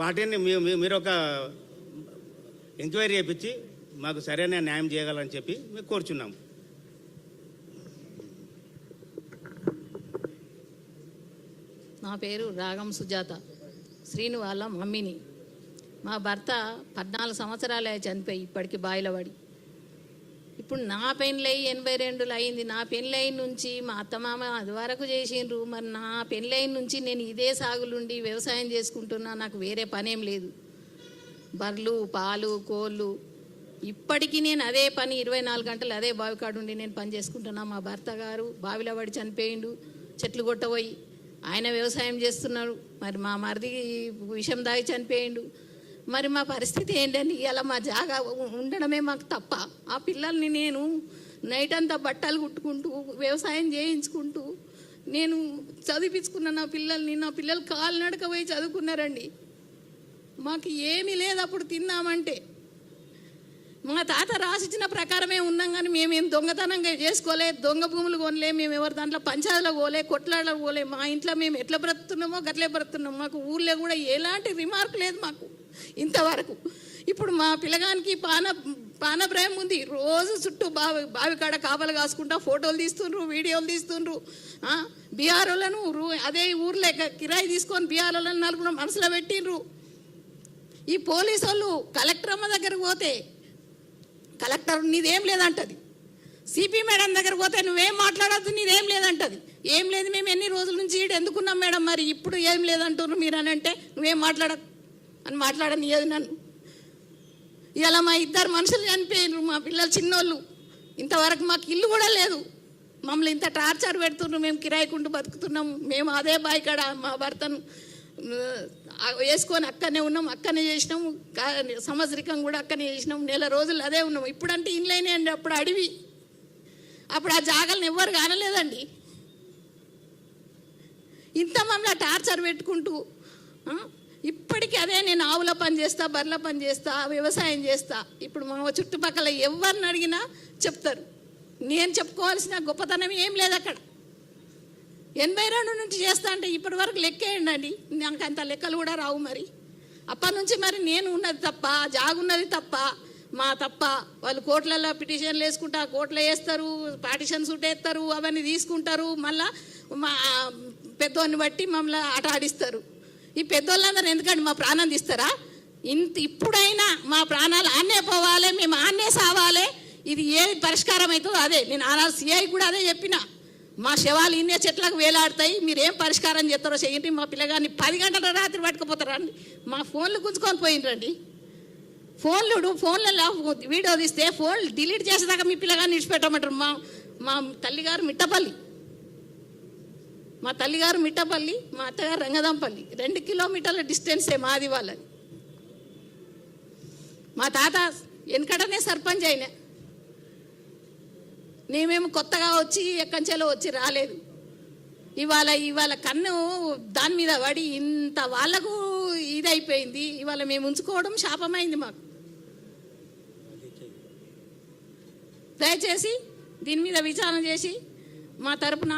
పార్టీని మీరు ఒక ఎంక్వైరీ చేయించి మాకు సరైన న్యాయం చేయగలని చెప్పి మేము కోరుచున్నాము. నా పేరు రాగం సుజాత, శ్రీను వాళ్ళ మమ్మీని. మా భర్త 14 సంవత్సరాలే చనిపోయి ఇప్పటికి బాయిల పడి. ఇప్పుడు నా పెళ్ళై 82 అయింది. నా పెళ్ళై నుంచి మా అత్తమామ అది వరకు చేసిండ్రు. మరి నా పెళ్ళై నుంచి నేను ఇదే సాగులుండి వ్యవసాయం చేసుకుంటున్నా. నాకు వేరే పనేం లేదు. బర్రెలు, పాలు, కోళ్ళు, ఇప్పటికీ నేను అదే పని 24 గంటలు అదే బావి కాడుండి నేను పని చేసుకుంటున్నా. మా భర్త గారు బావిలో పడి చనిపోయిండు, చెట్లు కొట్టబోయి. ఆయన వ్యవసాయం చేస్తున్నాడు. మరి మా మరిది విషం దాగి చనిపోయిండు. మరి మా పరిస్థితి ఏంటని ఇలా మా జాగా ఉండడమే మాకు తప్ప. ఆ పిల్లల్ని నేను నైట్ అంతా బట్టలు కుట్టుకుంటూ వ్యవసాయం చేయించుకుంటూ నేను చదివించుకున్న నా పిల్లల్ని. నా పిల్లలు కాలు నడక పోయి చదువుకున్నారండి. మాకు ఏమీ లేదు అప్పుడు తిన్నామంటే. మా తాత రాసిచ్చిన ప్రకారమే ఉన్నాం, కానీ మేమేం దొంగతనంగా చేసుకోలే, దొంగ భూములు కొనలే, మేము ఎవరి దాంట్లో పంచాయతీలో పోలే, కొట్లాడలో పోలే. మా ఇంట్లో మేము ఎట్లా బ్రతుకుతున్నామో గట్లే బ్రతుకుతున్నాం. మాకు ఊళ్ళో కూడా ఎలాంటి రిమార్క్ లేదు మాకు ఇంతవరకు. ఇప్పుడు మా పిల్లగానికి పానభ్రయం ఉంది. రోజు చుట్టూ బావి కాడ కాపలు కాసుకుంటా ఫోటోలు తీస్తుండ్రు, వీడియోలు తీస్తుండ్రు. బీఆర్ఓలను అదే ఊర్లో కిరాయి తీసుకొని బీఆర్ఓలను నలుగురు మనసులో పెట్టిండ్రు. ఈ పోలీసు వాళ్ళు కలెక్టర్ అమ్మ దగ్గరకు పోతే కలెక్టర్ నీదేం లేదంటది. సిపి మేడం దగ్గరకు పోతే నువ్వేం మాట్లాడద్దు, నీదేం లేదంటది. ఏం లేదు, మేము ఎన్ని రోజుల నుంచి ఈడు ఎందుకున్నాం మేడం, మరి ఇప్పుడు ఏం లేదంటున్నారు మీరు అని అంటే నువ్వేం మాట్లాడకు అని మాట్లాడనియదు నన్ను. ఇలా మా 2 మనుషులు చనిపోయినారు, మా పిల్లలు చిన్నోళ్ళు. ఇంతవరకు మాకు ఇల్లు కూడా లేదు. మమ్మల్ని ఇంత టార్చర్ పెడుతున్నారు. మేము కిరాయికుంటూ బతుకుతున్నాము. మేము అదే బావి కాడ మా భర్తను వేసుకొని అక్కడనే ఉన్నాం, అక్కడనే చేసినాము. సంవత్సరికం కూడా అక్కడనే చేసినాం. నెల రోజులు అదే ఉన్నాం. ఇప్పుడంటే ఇండ్లైనా అండి, అప్పుడు అడవి. అప్పుడు ఆ జాగాలను ఎవ్వరు కానలేదండి. ఇంత మమ్మల్ని టార్చర్ పెట్టుకుంటూ ఇప్పటికీ అదే నేను ఆవుల పని చేస్తా, బర్రెల పని చేస్తా, వ్యవసాయం చేస్తా. ఇప్పుడు మా చుట్టుపక్కల ఎవరిని అడిగినా చెప్తారు. నేను చెప్పుకోవాల్సిన గొప్పతనం ఏం లేదు అక్కడ. 82 నుంచి చేస్తా అంటే ఇప్పటి వరకు లెక్కేయండి. నాకు అంత లెక్కలు కూడా రావు. మరి అప్పటి నుంచి మరి నేను ఉన్నది తప్ప, జాగున్నది తప్ప, మా తప్ప. వాళ్ళు కోర్టులలో పిటిషన్లు వేసుకుంటా, కోర్టులో వేస్తారు, పార్టిషన్ సూట్ వేస్తారు, అవన్నీ తీసుకుంటారు. మళ్ళా మా పెద్దోన్ని బట్టి మమ్మల్ని ఆట ఆడిస్తారు. ఈ పెద్దోళ్ళందరూ ఎందుకంటే మా ప్రాణం తీస్తారా? ఇప్పుడైనా మా ప్రాణాలు ఆన్నే పోవాలి, మేము ఆన్నే సావాలి. ఇది ఏ పరిష్కారం అవుతుందో అదే. నేను సిఐ కూడా అదే చెప్పిన. మా శవాలు ఇన్నే చెట్లకు వేలాడతాయి, మీరేం పరిష్కారం చేస్తారో చేయండి. మా పిల్లగాన్ని 10 గంటల రాత్రి పట్టుకుపోతారండి. మా ఫోన్లు గుంజుకొని పోయిండ్రండి. ఫోన్లలో వీడియో తీస్తే ఫోన్లు డిలీట్ చేసేదాకా మీ పిల్లగాన్ని విడిచిపెట్టమంటారు. మా తల్లిగారు మిట్టపల్లి, మా అత్తగారు రంగదంపల్లి. 2 కిలోమీటర్ల డిస్టెన్సే మాది వాళ్ళని. మా తాత వెనకటనే సర్పంచ్ అయినా. నేమేమో కొత్తగా వచ్చి ఎక్కంచెలో వచ్చి రాలేదు. ఇవాళ కన్ను దాని మీద పడి ఇంత వాళ్ళకు ఇదైపోయింది. ఇవాళ మేము ఉంచుకోవడం శాపమైంది మాకు. దయచేసి దీని మీద విచారణ చేసి మా తరపున